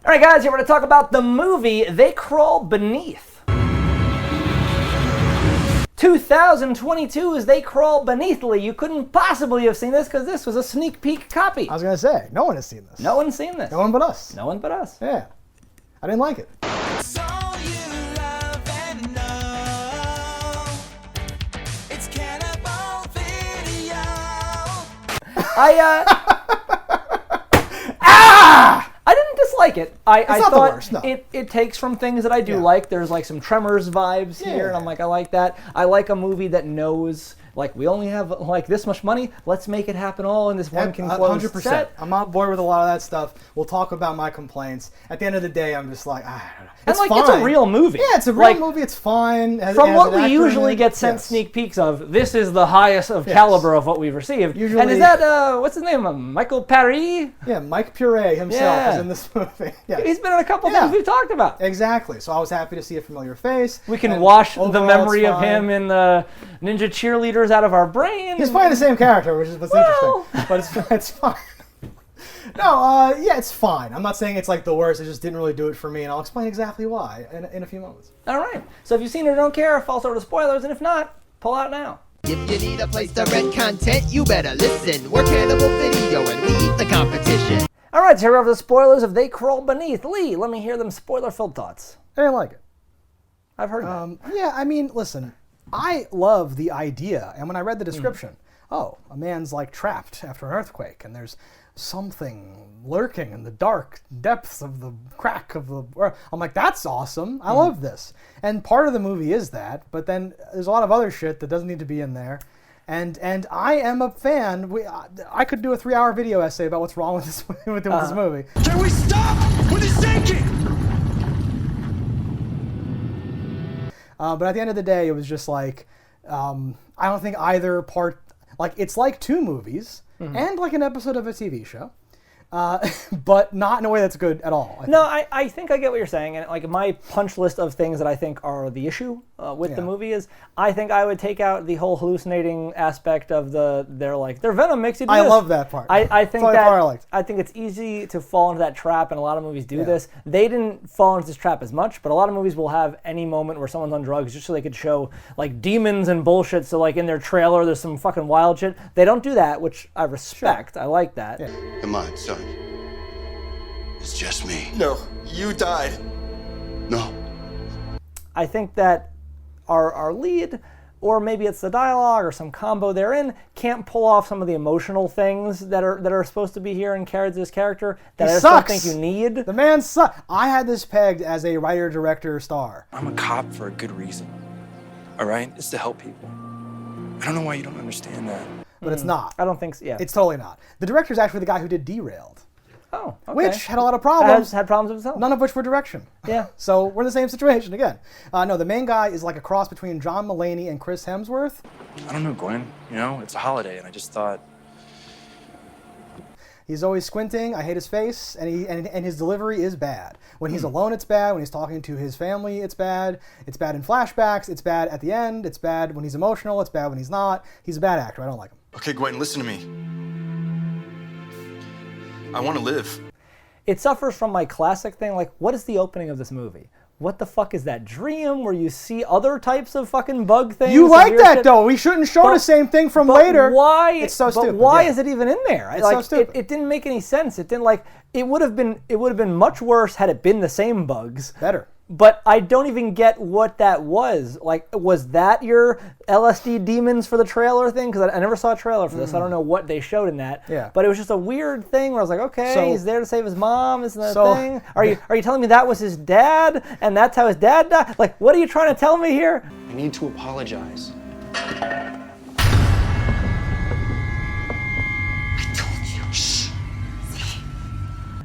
All right, guys, here we're going to talk about the movie They Crawl Beneath. 2022's They Crawl Beneathly. You couldn't possibly have seen this because this was a sneak peek copy. I was going to say, no one has seen this. No one's seen this. No one but us. No one but us. Yeah. I didn't like it. So you love and know it's Cannibal Video. I didn't dislike it. I not the thought worst, no. it takes from things that I do like. There's like some Tremors vibes here, and I'm like, I like that. I like a movie that knows, like, we only have like this much money. Let's make it happen all in this one enclosed 100%. set. I'm on board with a lot of that stuff. We'll talk about my complaints. At the end of the day, I'm just like, I don't know. And It's like, fine. it's a real movie. Yeah, it's a real movie. It's fine. From what we usually get sent sneak peeks of, this is the highest of caliber of what we've received. Usually, and is that, what's his name, Michael Paré? Yeah, Mike Puree himself is in this movie. Yes. He's been in a couple things we've talked about. Exactly. So I was happy to see a familiar face. We can wash the overall, memory it's of him in the Ninja Cheerleaders out of our brain. He's playing the same character, which is what's interesting. But it's fine. No, yeah, it's fine. I'm not saying it's like the worst. It just didn't really do it for me, and I'll explain exactly why in a few moments. All right. So if you've seen it or don't care, false over to spoilers, and if not, pull out now. If you need a place to rent content, you better listen. We're Cannibal Video and we eat the competition. All right, so here we have the spoilers of They Crawl Beneath. Lee, let me hear them spoiler-filled thoughts. I didn't like it. I've heard that. Yeah, I mean, listen, I love the idea, and when I read the description, a man's like trapped after an earthquake, and there's something lurking in the dark depths of the crack of the... I'm like, that's awesome. I love this. And part of the movie is that, but then there's a lot of other shit that doesn't need to be in there. And I am a fan. I could do a 3-hour video essay about what's wrong with this with this movie. Can we stop with the sinking? But at the end of the day, it was just like, I don't think either part... Like, it's like two movies and like an episode of a TV show. But not in a way that's good at all. I think I get what you're saying, and like my punch list of things that I think are the issue with the movie is, I think I would take out the whole hallucinating aspect of their venom makes you do I this. love that part. I think that's the part I liked. I think it's easy to fall into that trap, and a lot of movies do this. They didn't fall into this trap as much, but a lot of movies will have any moment where someone's on drugs just so they could show like demons and bullshit. So like in their trailer, there's some fucking wild shit. They don't do that, which I respect. Sure. I like that. Yeah. Come on, son. It's just me. No, you died. No. I think that our lead, or maybe it's the dialogue or some combo therein, can't pull off some of the emotional things that are supposed to be here and carry this character that I just don't think you need. The man sucks. I had this pegged as a writer-director star. I'm a cop for a good reason. All right? It's to help people. I don't know why you don't understand that. But it's not. I don't think so, yeah. It's totally not. The director's actually the guy who did Derailed. Oh, okay. Which had a lot of problems. Had problems with himself. None of which were direction. Yeah. So we're in the same situation again. No, the main guy is like a cross between John Mulaney and Chris Hemsworth. I don't know, Gwen. You know, it's a holiday, and I just thought... He's always squinting. I hate his face, and his delivery is bad. When he's alone, it's bad. When he's talking to his family, it's bad. It's bad in flashbacks. It's bad at the end. It's bad when he's emotional. It's bad when he's not. He's a bad actor. I don't like him. Okay, Gwen, listen to me. I want to live. It suffers from my classic thing, like, what is the opening of this movie? What the fuck is that dream where you see other types of fucking bug things? You like that, though. We shouldn't show the same thing from later. Why? It's so stupid. But why is it even in there? It's so stupid. It didn't make any sense. It didn't like. It would have been much worse had it been the same bugs. Better. But I don't even get what that was. Like, was that your LSD demons for the trailer thing? Because I never saw a trailer for this. I don't know what they showed in that. Yeah. But it was just a weird thing where I was like, okay, So- he's there to save his mom. Isn't that a thing? Are you telling me that was his dad, and that's how his dad died? Like, what are you trying to tell me here? I need to apologize.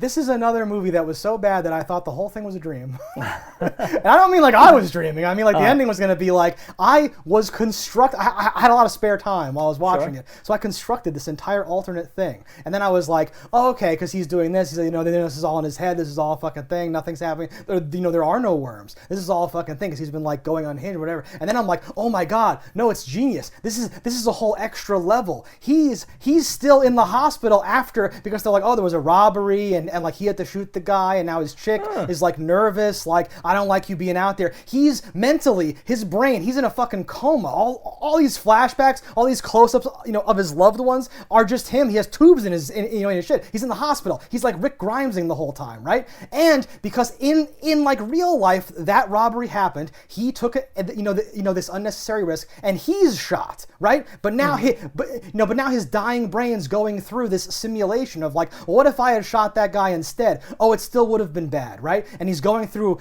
This is another movie that was so bad that I thought the whole thing was a dream. And I don't mean like I was dreaming. I mean like the ending was going to be like, I had a lot of spare time while I was watching it. So I constructed this entire alternate thing. And then I was like, oh, okay, because he's doing this. He's like, this is all in his head. This is all a fucking thing. Nothing's happening. There are no worms. This is all a fucking thing because he's been like going unhinged or whatever. And then I'm like, oh my God, no, it's genius. This is a whole extra level. He's still in the hospital after, because they're like, oh, there was a robbery and and like he had to shoot the guy, and now his chick is like nervous, like I don't like you being out there. He's mentally, his brain, he's in a fucking coma. All these flashbacks, all these close-ups, of his loved ones are just him. He has tubes in his shit. He's in the hospital. He's like Rick Grimesing the whole time, right? And because in like real life that robbery happened, he took this unnecessary risk, and he's shot, right? But now but now his dying brain's going through this simulation of like, what if I had shot that guy instead? Oh, it still would have been bad, right? And he's going through,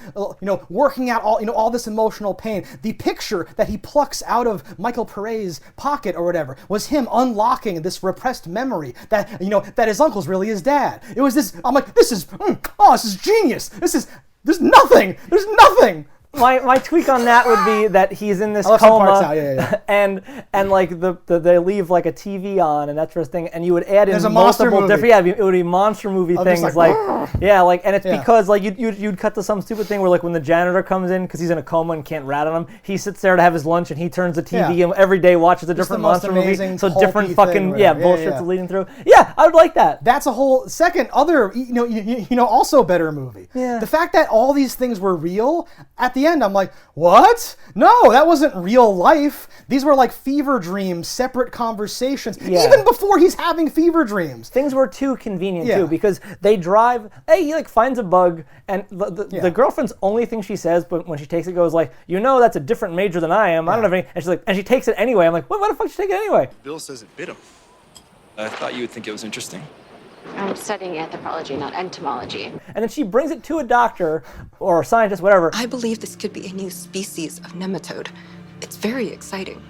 working out all this emotional pain. The picture that he plucks out of Michael Pere's pocket or whatever was him unlocking this repressed memory that his uncle's really his dad. It was this. I'm like, this is genius. There's nothing. My tweak on that would be that he's in this I left some coma, parts out, yeah. and like they leave like a TV on and that sort of thing, and you would add in There's a monster multiple movie. different, it would be monster movie I'm things just like and it's Yeah. because like you'd cut to some stupid thing where like when the janitor comes in because he's in a coma and can't rat on him, he sits there to have his lunch and he turns the TV Yeah. and every day watches a Just different the most monster movie, amazing so pulpy different thing, fucking whatever. bullshit's Yeah. leading through. Yeah, I would like that. That's a whole second other, also better movie. Yeah. The fact that all these things were real, at the end I'm like, what? No, that wasn't real life. These were like fever dreams, separate conversations, Yeah. even before he's having fever dreams. Things were too convenient Yeah. too, because they drive. Hey, he like finds a bug, and the girlfriend's only thing she says, but when she takes it, goes like, that's a different major than I am. I don't have any. And she's like, and she takes it anyway. I'm like, why the fuck did she take it anyway? Bill says it bit him. I thought you would think it was interesting. I'm studying anthropology, not entomology. And then she brings it to a doctor or a scientist, whatever. I believe this could be a new species of nematode. It's very exciting.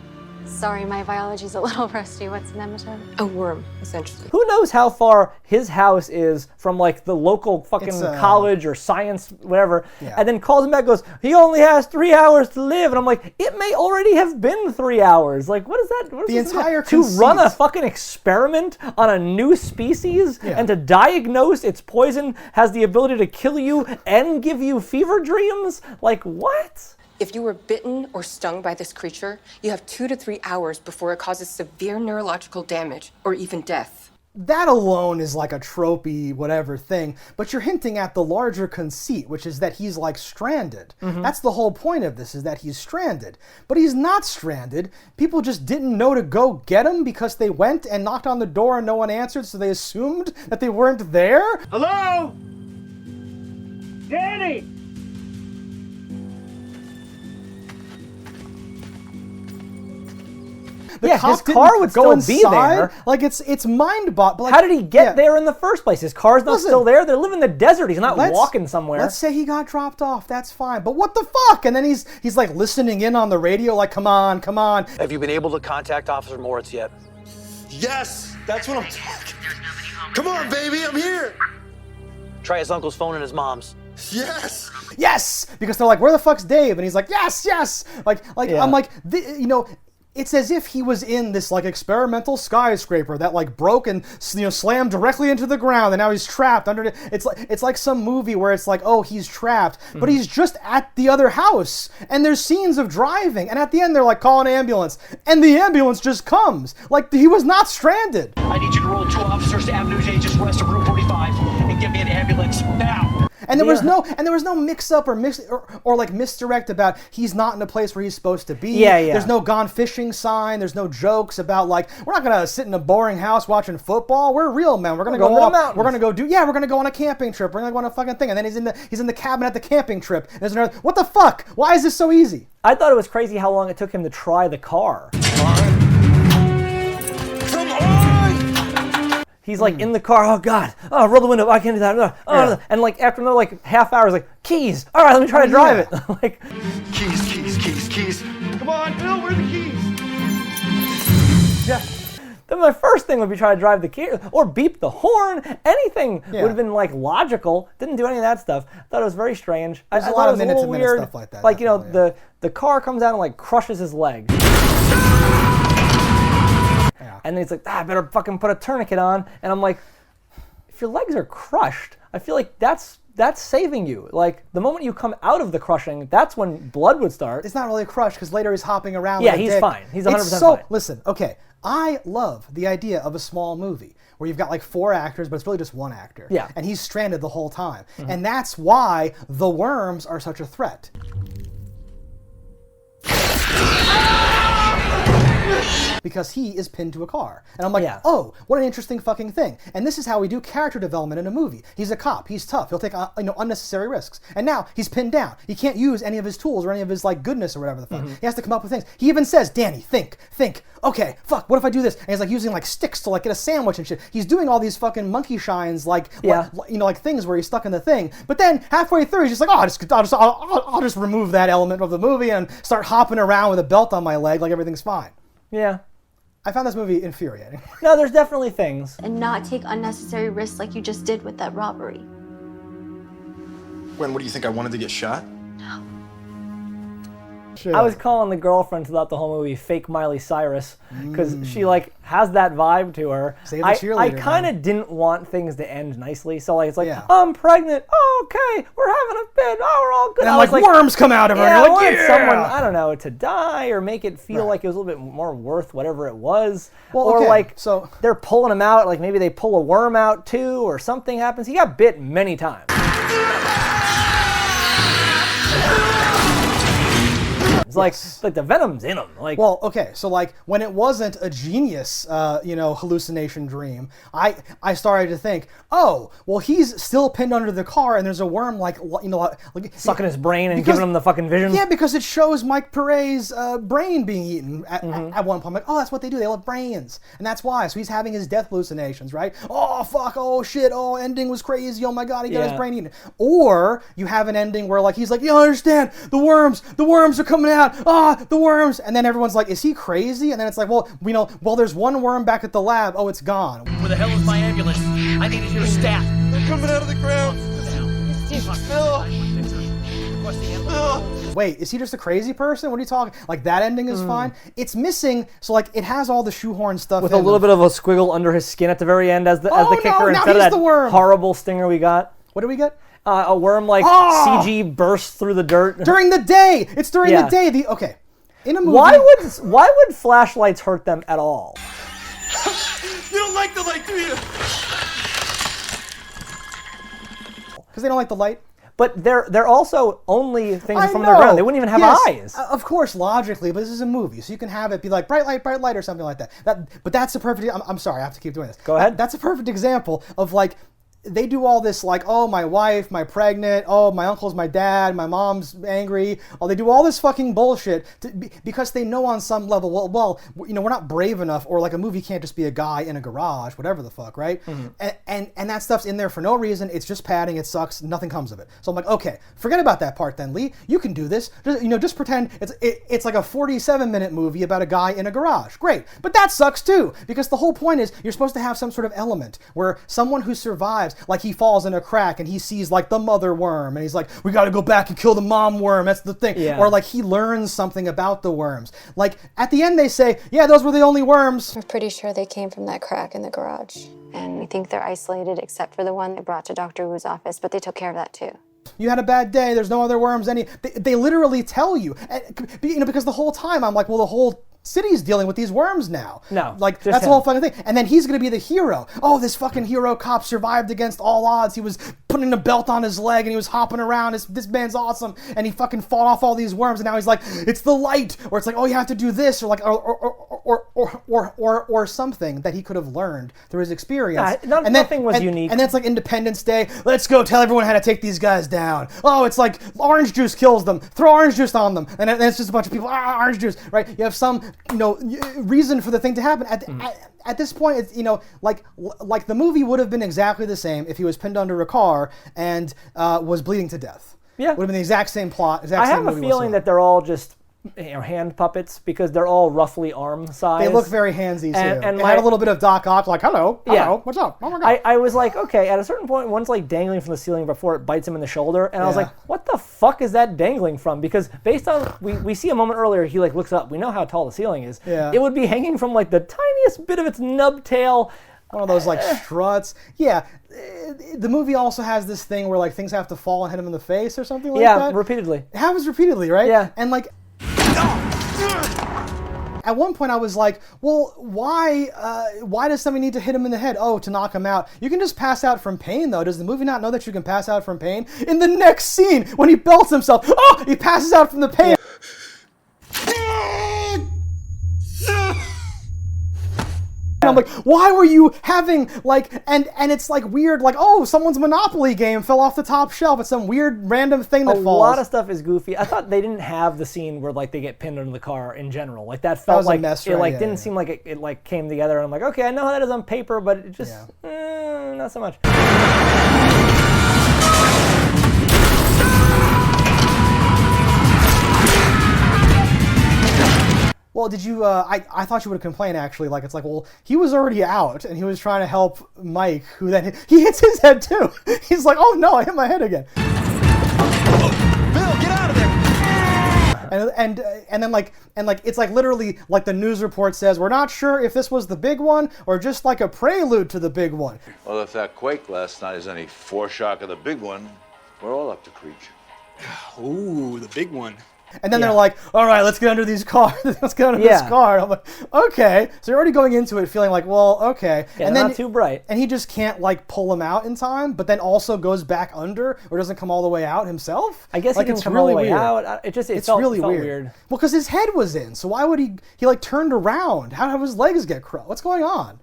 Sorry, my biology's a little rusty. What's a nematode? A worm, essentially. Who knows how far his house is from like the local fucking It's, college or science, whatever, Yeah. and then calls him back and goes, he only has 3 hours to live. And I'm like, it may already have been 3 hours. Like, what is that? What is The this entire about? To run a conceit. fucking experiment on a new species Yeah. and to diagnose its poison has the ability to kill you and give you fever dreams? Like, what? If you were bitten or stung by this creature, you have 2 to 3 hours before it causes severe neurological damage or even death. That alone is like a tropey whatever thing, but you're hinting at the larger conceit, which is that he's like stranded. That's the whole point of this, is that he's stranded. But he's not stranded. People just didn't know to go get him because they went and knocked on the door and no one answered, so they assumed that they weren't there. Hello? Danny! Yeah, cop his didn't car would go still be inside. there. Like it's mind-boggling. Like, How did he get yeah. there in the first place? His car's not Listen, still there. They live in the desert. He's not Let's- walking somewhere. Let's say he got dropped off. That's fine. But what the fuck? And then he's like listening in on the radio, like, come on. Have you been able to contact Officer Moritz yet? Yes, that's what I'm talking. Come on, baby, I'm here. Try his uncle's phone and his mom's. Yes. Yes, because they're like, where the fuck's Dave? And he's like, yes. Like Yeah. I'm like, it's as if he was in this like experimental skyscraper that like broke and slammed directly into the ground, and now he's trapped under it. It's like some movie where it's like, oh, he's trapped, but he's just at the other house, and there's scenes of driving, and at the end they're like, call an ambulance, and the ambulance just comes. Like, he was not stranded. I need you to roll 2 officers to Avenue J just west of Route 45 and get me an ambulance now. And there was no mix-up or like misdirect about he's not in a place where he's supposed to be. Yeah. There's no gone fishing sign. There's no jokes about like, we're not gonna sit in a boring house watching football. We're real men. We're gonna go going to the walk. mountains. We're gonna go on a camping trip. We're gonna go on a fucking thing. And then he's in the cabin at the camping trip. And there's another. What the fuck? Why is this so easy? I thought it was crazy how long it took him to try the car. Come on. He's like in the car. Oh God! Oh, roll the window. I can't do that. Yeah. And like after another like half hour, he's like, keys. All right, let me try to drive it. Like, Keys. Come on, Bill, where are the keys? then my first thing would be try to drive the key or beep the horn. Anything Yeah. would have been like logical. Didn't do any of that stuff. Thought it was very strange. There's I a thought lot it of was minutes little and minutes weird. stuff like that, Like definitely, the car comes out and like crushes his leg. And then he's like, I better fucking put a tourniquet on. And I'm like, if your legs are crushed, I feel like that's saving you. Like the moment you come out of the crushing, that's when blood would start. It's not really a crush because later he's hopping around. Yeah, like a he's dick. fine. He's 100% It's so, fine. Listen, okay, I love the idea of a small movie where you've got like 4 actors, but it's really just 1 actor. Yeah. And he's stranded the whole time. And that's why the worms are such a threat. Because he is pinned to a car. And I'm like, oh, what an interesting fucking thing. And this is how we do character development in a movie. He's a cop. He's tough. He'll take unnecessary risks. And now he's pinned down. He can't use any of his tools or any of his like goodness or whatever the fuck. He has to come up with things. He even says, Danny, think. Okay, fuck, what if I do this? And he's like using like sticks to like get a sandwich and shit. He's doing all these fucking monkey shines like, like things where he's stuck in the thing. But then halfway through, he's just like, oh, I'll just remove that element of the movie and start hopping around with a belt on my leg like everything's fine. Yeah. I found this movie infuriating. No, there's definitely things. And not take unnecessary risks like you just did with that robbery. When, what do you think, I wanted to get shot? Shit. I was calling the girlfriend throughout the whole movie fake Miley Cyrus because she like has that vibe to her. Save the cheerleader, I kind of didn't want things to end nicely, so like it's like Yeah. I'm pregnant. Oh, okay, we're having a bit. Oh, we're all good. And I then was like worms come out of her. Yeah, And I you're like, wanted yeah! someone, I don't know, to die or make it feel Right. like it was a little bit more worth whatever it was. Well, or okay, like so they're pulling him out, like maybe they pull a worm out too, or something happens. He got bit many times. It's like the venom's in him. Like, well, okay, so like when it wasn't a genius, hallucination dream, I started to think, oh, well, he's still pinned under the car, and there's a worm like sucking his brain and giving him the fucking vision. Yeah, because it shows Mike Pere's brain being eaten at one point. I'm like, oh, that's what they do. They love brains, and that's why. So he's having his death hallucinations, right? Oh fuck! Oh shit! Oh, ending was crazy. Oh my god, he got his brain eaten. Or you have an ending where like he's like, you don't understand. The worms are coming out. The worms, and then everyone's like, is he crazy? And then it's like, well, there's one worm back at the lab. Oh, it's gone. Where the hell is my ambulance? I needed your staff. They're coming out of the ground. Wait, is he just a crazy person? What are you talking? Like that ending is fine. It's missing. So like it has all the shoehorn stuff with a little bit of a squiggle under his skin at the very end as the kicker instead of that horrible stinger we got. What do we get? A worm like CG bursts through the dirt during the day. It's during the day. Okay, in a movie. Why would flashlights hurt them at all? You don't like the light, do you? Because they don't like the light. But they're also only things from underground. They wouldn't even have eyes. Of course, logically, but this is a movie, so you can have it be like bright light, or something like that. But that's a perfect. I'm sorry, I have to keep doing this. Go ahead. That's a perfect example of like. They do all this like, oh, my wife, my pregnant, oh, my uncle's my dad, my mom's angry. Oh, they do all this fucking bullshit because they know on some level, well, we're not brave enough, or like a movie can't just be a guy in a garage, whatever the fuck, right? And that stuff's in there for no reason. It's just padding. It sucks. Nothing comes of it. So I'm like, okay, forget about that part then, Lee. You can do this. Just pretend it's like a 47-minute movie about a guy in a garage. Great. But that sucks too, because the whole point is you're supposed to have some sort of element where someone who survives, like he falls in a crack and he sees like the mother worm and he's like, we got to go back and kill the mom worm. That's the thing. Yeah. Or like he learns something about the worms. Like at the end they say, yeah, those were the only worms. We're pretty sure they came from that crack in the garage. And we think they're isolated except for the one they brought to Dr. Wu's office, but they took care of that too. You had a bad day. There's no other worms. They literally tell you, because the whole time I'm like, well, the whole city's dealing with these worms now. No, like that's the whole fucking thing. And then he's gonna be the hero. Oh, this fucking hero cop survived against all odds. He was putting a belt on his leg and he was hopping around. This man's awesome. And he fucking fought off all these worms. And now he's like, it's the light. Or it's like, oh, you have to do this. Or like, or something that he could have learned through his experience. Nothing was unique. And then it's like Independence Day. Let's go tell everyone how to take these guys down. Oh, it's like orange juice kills them. Throw orange juice on them. And then it's just a bunch of people. Orange juice. Right? You have some reason for the thing to happen. At this point, it's like the movie would have been exactly the same if he was pinned under a car and was bleeding to death. Yeah, would have been the exact same plot. I have a feeling that they're all just hand puppets because they're all roughly arm size. They look very handsy too. And it had a little bit of Doc Ock, like hello, what's up? Oh my god. I was like, okay, at a certain point, one's like dangling from the ceiling before it bites him in the shoulder, and I was like, what the fuck is that dangling from? Because based on we see a moment earlier, he like looks up. We know how tall the ceiling is. Yeah. It would be hanging from like the tiniest bit of its nub tail. One of those like struts. Yeah. The movie also has this thing where like things have to fall and hit him in the face or something like that. Yeah, repeatedly. It happens repeatedly, right? Yeah. And like At one point I was like, well, why does somebody need to hit him in the head? Oh, to knock him out. You can just pass out from pain, though. Does the movie not know that you can pass out from pain? In the next scene, when he belts himself, oh, he passes out from the pain. And I'm like, why were you having, like, and it's like weird, like, oh, someone's Monopoly game fell off the top shelf. It's some weird random thing that falls. A lot of stuff is goofy. I thought they didn't have the scene where, like, they get pinned under the car in general. Like, that felt like, it like didn't seem like it like came together. And I'm like, okay, I know how that is on paper, but it just, not so much. Well, did you, I thought you would complain, actually. Like, it's like, well, he was already out, and he was trying to help Mike, who then, he hits his head, too. He's like, oh, no, I hit my head again. Bill, get out of there! And then, like, it's like literally, like the news report says, we're not sure if this was the big one, or just like a prelude to the big one. Well, if that quake last night is any foreshock of the big one, we're all up to creature. Ooh, the big one. And then they're like, all right, let's get under these cars. Let's get under this car. And I'm like, okay. So you're already going into it feeling like, well, okay. Yeah, and then, not too bright. And he just can't, like, pull him out in time, but then also goes back under or doesn't come all the way out himself? I guess like, he didn't come all the way out. It felt really weird. Well, because his head was in, so why would he like, turned around? How did his legs get crossed? What's going on?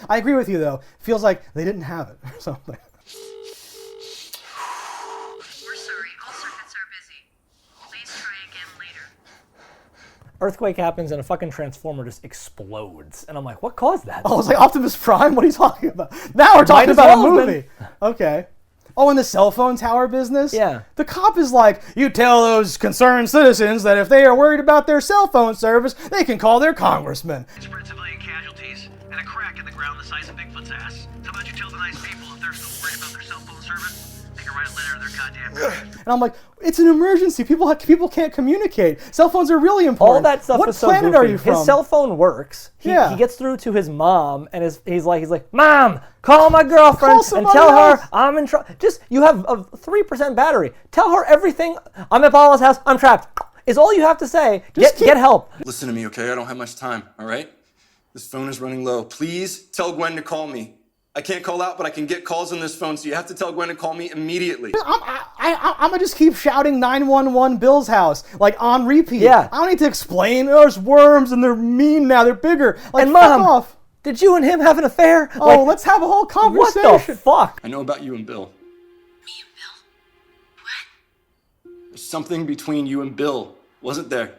I agree with you, though. Feels like they didn't have it or something. Earthquake happens and a fucking transformer just explodes. And I'm like, what caused that? Oh, it's like Optimus Prime? What are you talking about? Now we're talking about a movie. Okay. Oh, and the cell phone tower business? Yeah. The cop is like, you tell those concerned citizens that if they are worried about their cell phone service, they can call their congressman. Spread civilian casualties and a crack in the ground the size of Bigfoot's ass. How about you tell the nice people if they're still worried about their cell phone service, they can write a letter to their goddamn And I'm like, it's an emergency. People can't communicate. Cell phones are really important. All that stuff is so goofy. What planet are you from? His cell phone works. He gets through to his mom, and he's like, Mom, call my girlfriend and tell her I'm in trouble. Just, you have a 3% battery. Tell her everything. I'm at Paula's house. I'm trapped. Is all you have to say. Get help. Listen to me, okay? I don't have much time, all right? This phone is running low. Please tell Gwen to call me. I can't call out, but I can get calls on this phone, so you have to tell Gwen to call me immediately. I'm gonna just keep shouting 911 Bill's house, like, on repeat. Yeah. I don't need to explain, there's worms and they're mean now, they're bigger. Like, and fuck Mom, off. Did you and him have an affair? Oh, like, let's have a whole conversation. What the fuck? I know about you and Bill. Me and Bill? What? There's something between you and Bill, wasn't there?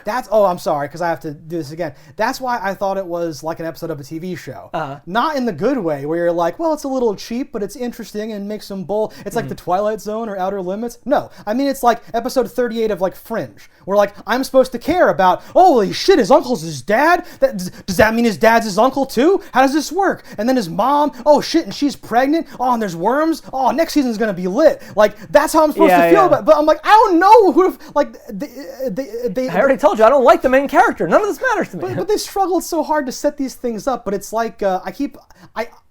I'm sorry, because I have to do this again. That's why I thought it was like an episode of a TV show. Not in the good way, where you're like, well, it's a little cheap, but it's interesting and makes some bull. It's like the Twilight Zone or Outer Limits. No, I mean, it's like episode 38 of, like, Fringe, where, like, I'm supposed to care about, holy shit, his uncle's his dad? Does that mean his dad's his uncle, too? How does this work? And then his mom, oh, shit, and she's pregnant? Oh, and there's worms? Oh, next season's gonna be lit. Like, that's how I'm supposed to feel about it. But I'm like, I don't know who, like, they I already told you, I don't like the main character. None of this matters to me. But they struggled so hard to set these things up. But it's like, I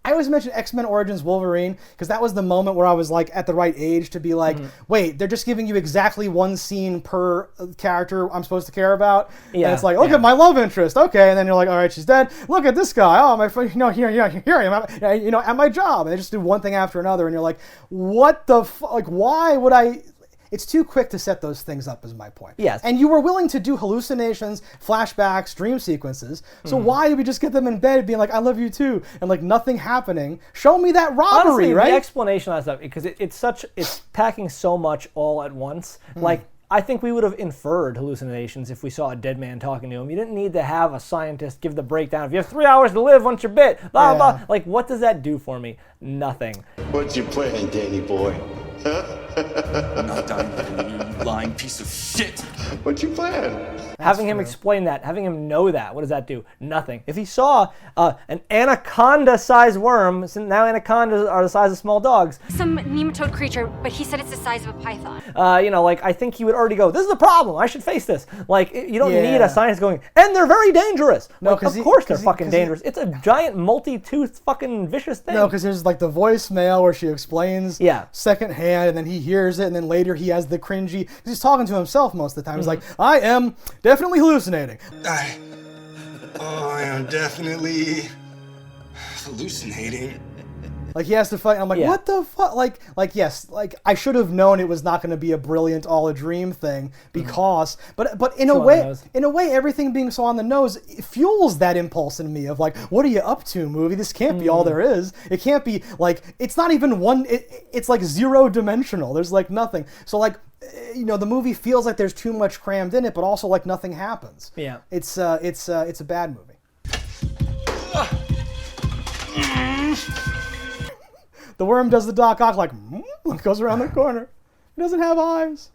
always mention X-Men Origins Wolverine, because that was the moment where I was, like, at the right age to be like, wait, they're just giving you exactly one scene per character I'm supposed to care about. Yeah. And it's like, look at my love interest. Okay. And then you're like, all right, she's dead. Look at this guy. Oh, my friend, here I am, at my job. And they just do one thing after another. And you're like, what the like, why would I... It's too quick to set those things up, is my point. Yes. And you were willing to do hallucinations, flashbacks, dream sequences. So why did we just get them in bed being like, I love you too, and, like, nothing happening? Show me that robbery, honestly, right? The explanation of that stuff, because it's packing so much all at once. Like, I think we would have inferred hallucinations if we saw a dead man talking to him. You didn't need to have a scientist give the breakdown. If you have 3 hours to live once you're bit, blah, blah. Like, what does that do for me? Nothing. What's your plan, Danny boy? I'm not dying for you, you lying piece of shit. What's your plan? Having him explain that, having him know that, what does that do? Nothing. If he saw an anaconda-sized worm, since now anacondas are the size of small dogs. Some nematode creature, but he said it's the size of a python. Like, I think he would already go, this is a problem, I should face this. Like, you don't need a scientist going, and they're very dangerous. No, like, of course they're fucking dangerous. It's a giant multi-toothed fucking vicious thing. No, because there's, like, the voicemail where she explains secondhand, and then he hears hears it, and then later he has the cringy, because he's talking to himself most of the time. He's like, I am definitely hallucinating. I am definitely hallucinating. Like, he has to fight, and I'm like, what the fuck? Like, yes, like, I should have known it was not going to be a brilliant, all a dream thing, because, but in a way, everything being so on the nose, it fuels that impulse in me of like, what are you up to, movie? This can't be all there is. It can't be, like, it's not even one, it's like zero dimensional. There's like nothing. So like, you know, the movie feels like there's too much crammed in it, but also like nothing happens. Yeah. It's a bad movie. The worm does the Doc Ock like, goes around the corner. He doesn't have eyes.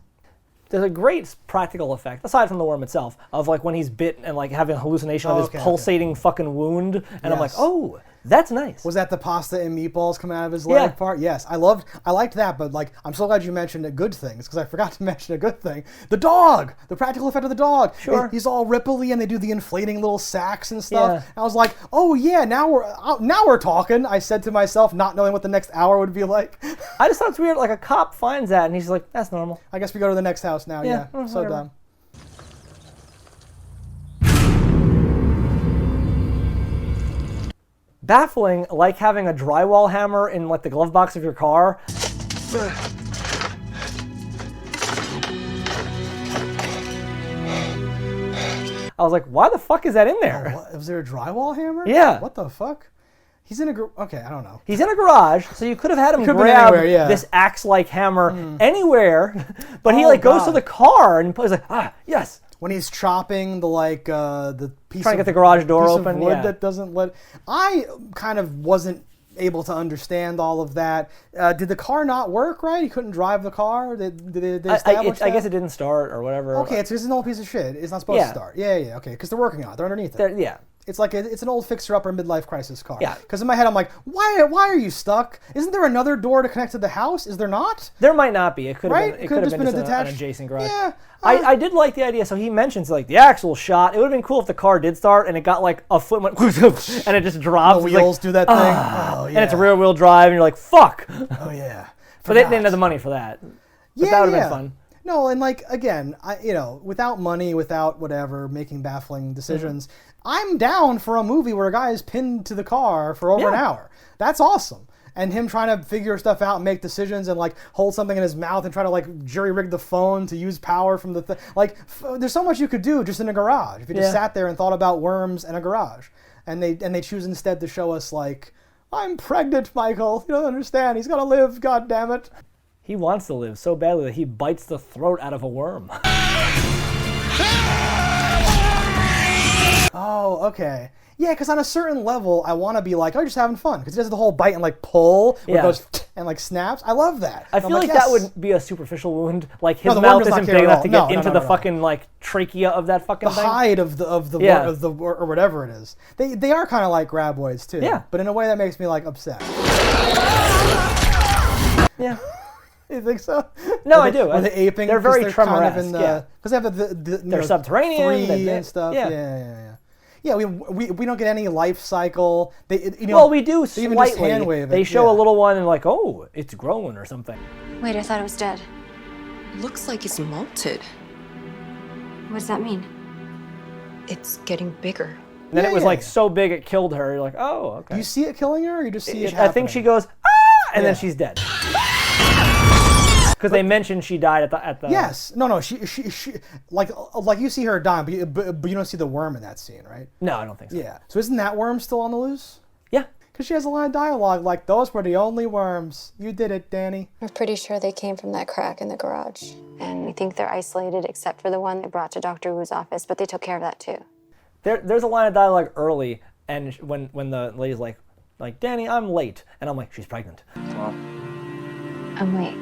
There's a great practical effect, aside from the worm itself, of like when he's bit and like having a hallucination of his pulsating fucking wound, and I'm like, oh, that's nice. Was that the pasta and meatballs coming out of his leg part? Yes, I liked that, but like, I'm so glad you mentioned the good things, because I forgot to mention a good thing. The dog! The practical effect of the dog. Sure. He's all ripply, and they do the inflating little sacks and stuff. Yeah. I was like, oh yeah, now we're talking. I said to myself, not knowing what the next hour would be like. I just thought it's weird, like a cop finds that, and he's like, that's normal. I guess we go to the next house now, yeah. So dumb. Baffling, like having a drywall hammer in like the glove box of your car. I was like, why the fuck is that in there? Oh, was there a drywall hammer? Yeah. What the fuck? He's in a okay, I don't know. He's in a garage, so you could have had him grab this axe-like hammer anywhere, but he like goes to the car and he's like, yes. When he's chopping the the piece trying to get the garage door open, wood that doesn't let. I kind of wasn't able to understand all of that. Did the car not work right? He couldn't drive the car. Did they establish that? I guess it didn't start or whatever. Okay, it's an old piece of shit. It's not supposed to start. Yeah. Okay, because they're working on it. They're underneath it. Yeah. It's like it's an old fixer-upper midlife crisis car. Yeah. Because in my head I'm like, why are you stuck? Isn't there another door to connect to the house? Is there not? There might not be. It could have right? been. It could have just been a detached an adjacent garage. Yeah. I did like the idea. So he mentions like the axle shot. It would have been cool if the car did start and it got like a foot went and it just drops. The wheels do that thing. Oh yeah. And it's rear wheel drive and you're like, fuck. Oh yeah. But they didn't have the money for that. But that would have been fun. No, and like again, without money, without whatever, making baffling decisions, I'm down for a movie where a guy is pinned to the car for over an hour. That's awesome. And him trying to figure stuff out and make decisions and like hold something in his mouth and try to like jury rig the phone to use power from the there's so much you could do just in a garage if you just sat there and thought about worms in a garage. And they choose instead to show us like, I'm pregnant, Michael. You don't understand. He's gotta live. God damn it. He wants to live so badly that he bites the throat out of a worm. Oh, okay. Yeah, because on a certain level, I want to be like, oh, you're just having fun. Because he does the whole bite and like pull, where it goes and like snaps. I love that. I feel like that would be a superficial wound. Like his mouth isn't big enough to get into the fucking like trachea of that fucking thing. The hide of the or whatever it is. They are kind of like graboids too. Yeah. But in a way that makes me like upset. Yeah. You think so? No, I do. The aping. They're very Tremor-esque. Because they have they're subterranean and stuff. Yeah. Yeah, we don't get any life cycle. Well, we do slightly. Even just hand wave it. They show a little one and like, oh, it's growing or something. Wait, I thought it was dead. Looks like it's molted. What does that mean? It's getting bigger. And then it was like so big it killed her. You're like, oh, okay. Do you see it killing her, or you just see it happening? I think she goes, and then she's dead. Because they mentioned she died at the. Yes. No. She like you see her dying, but you don't see the worm in that scene, right? No, I don't think so. Yeah. So isn't that worm still on the loose? Yeah. Because she has a line of dialogue like, "Those were the only worms. You did it, Danny." We're pretty sure they came from that crack in the garage, and we think they're isolated except for the one they brought to Dr. Wu's office. But they took care of that too. There's a line of dialogue early, and when the lady's like, Danny, I'm late, and I'm like, she's pregnant. Well, I'm late.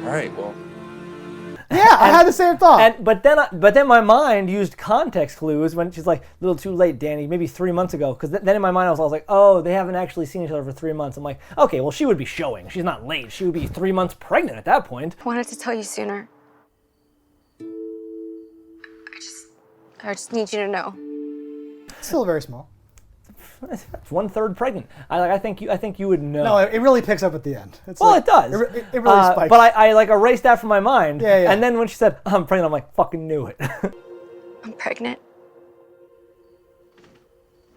all right, well. Yeah, I had the same thought. But then my mind used context clues when she's like, a little too late, Danny, maybe 3 months ago. Because then in my mind I was like, oh, they haven't actually seen each other for 3 months. I'm like, okay, well, she would be showing. She's not late. She would be 3 months pregnant at that point. I wanted to tell you sooner. I just need you to know. It's still very small. It's 1/3 pregnant. I think you would know. No, it really picks up at the end. It's Well, it does. It really spikes. But I like erased that from my mind. Yeah. And then when she said, I'm pregnant, I'm like, fucking knew it. I'm pregnant.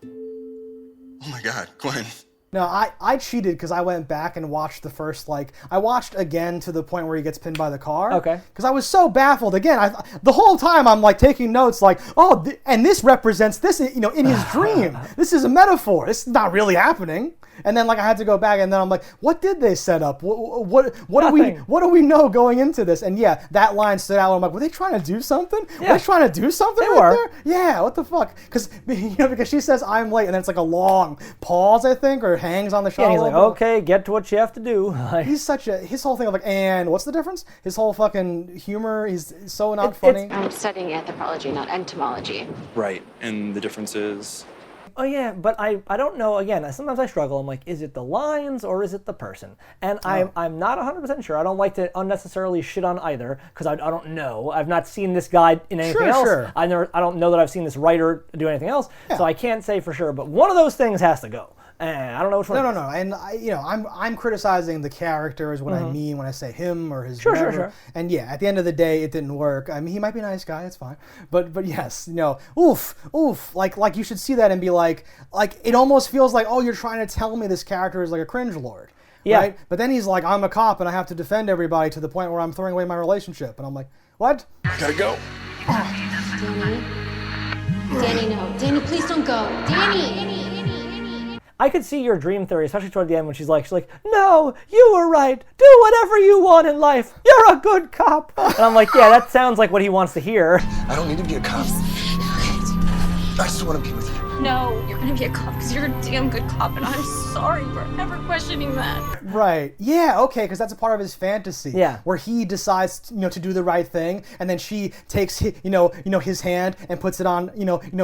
Oh my God, Gwen. No, I cheated because I went back and watched the first, I watched again to the point where he gets pinned by the car. Okay. Because I was so baffled. Again, the whole time I'm like taking notes like, and this represents this, in his dream. This is a metaphor. This is not really happening. And then I had to go back and then I'm like, what did they set up? What do we know going into this? And yeah, that line stood out. I'm like, were they trying to do something? Yeah. Were they trying to do something They right were. there? Yeah, what the fuck? Because she says I'm late and then it's like a long pause, I think, or hangs on the shot. And he's a like, little bit. okay, get to what you have to do. He's his whole thing of and what's the difference? His whole fucking humor, he's so not funny. I'm studying anthropology, not entomology. Right, and the difference is? Oh yeah, but I don't know. Again, sometimes I struggle. I'm like, is it the lines or is it the person? And I'm not 100% sure. I don't like to unnecessarily shit on either because I don't know. I've not seen this guy in anything else. Sure. I don't know that I've seen this writer do anything else. Yeah. So I can't say for sure. But one of those things has to go. And I don't know which one. No. And I'm criticizing the character is what I mean when I say him or his. Sure. And yeah, at the end of the day, it didn't work. I mean, he might be a nice guy. It's fine. But yes, oof. Like you should see that and be like it almost feels like, oh, you're trying to tell me this character is like a cringe lord. Yeah. Right? But then he's like, I'm a cop and I have to defend everybody to the point where I'm throwing away my relationship. And I'm like, what? Gotta go. Danny, no. Danny, please don't go. Danny! I could see your dream theory, especially toward the end when she's like, no, you were right. Do whatever you want in life. You're a good cop. And I'm like, yeah, that sounds like what he wants to hear. I don't need to be a cop. I just want to be with you. No, you're gonna be a cop because you're a damn good cop, and I'm sorry for ever questioning that. Right. Yeah. Okay. Because that's a part of his fantasy. Yeah. Where he decides, to do the right thing, and then she takes, his hand and puts it on,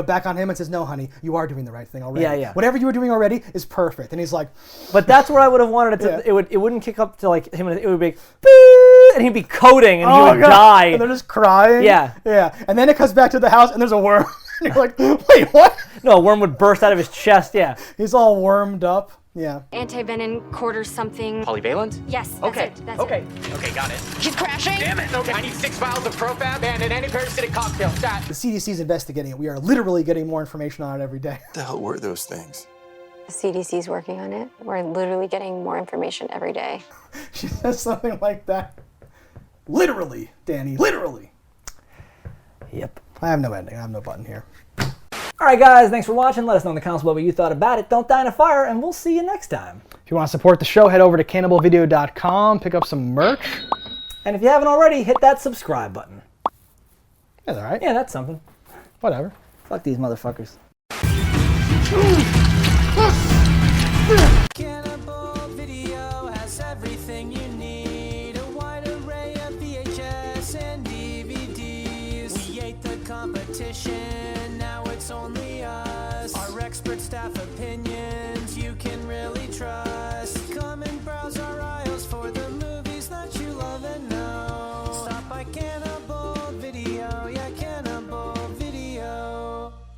back on him and says, "No, honey, you are doing the right thing already. Yeah. Whatever you were doing already is perfect." And he's like, But that's where I would have wanted it to. Yeah. It wouldn't kick up to like him. It would be, "Beep," and he'd be coding, and he would God. die. And they're just crying. Yeah. Yeah. And then it comes back to the house, and there's a worm. And you're like, wait, what? No, a worm would burst out of his chest. Yeah. He's all wormed up. Yeah. Antivenin quarter something. Polyvalent? Yes, that's Okay. it. That's Okay. it. Okay, got it. He's crashing? Damn it! Okay, I need 6 vials of Profab and an antiparasitic cocktail. Stat. The CDC's investigating it. We are literally getting more information on it every day. What the hell were those things? The CDC's working on it. We're literally getting more information every day. She says something like that. Literally, Danny. Literally. Yep. I have no ending. I have no button here. All right, guys. Thanks for watching. Let us know in the comments below what you thought about it. Don't die in a fire, and we'll see you next time. If you want to support the show, head over to cannibalvideo.com, pick up some merch. And if you haven't already, hit that subscribe button. That's all right. Yeah, that's something. Whatever. Fuck these motherfuckers. Cannibal Video has everything you need. A wide array of VHS and DVDs. We ate the competition, now it's only us. Our expert staff opinions you can really trust.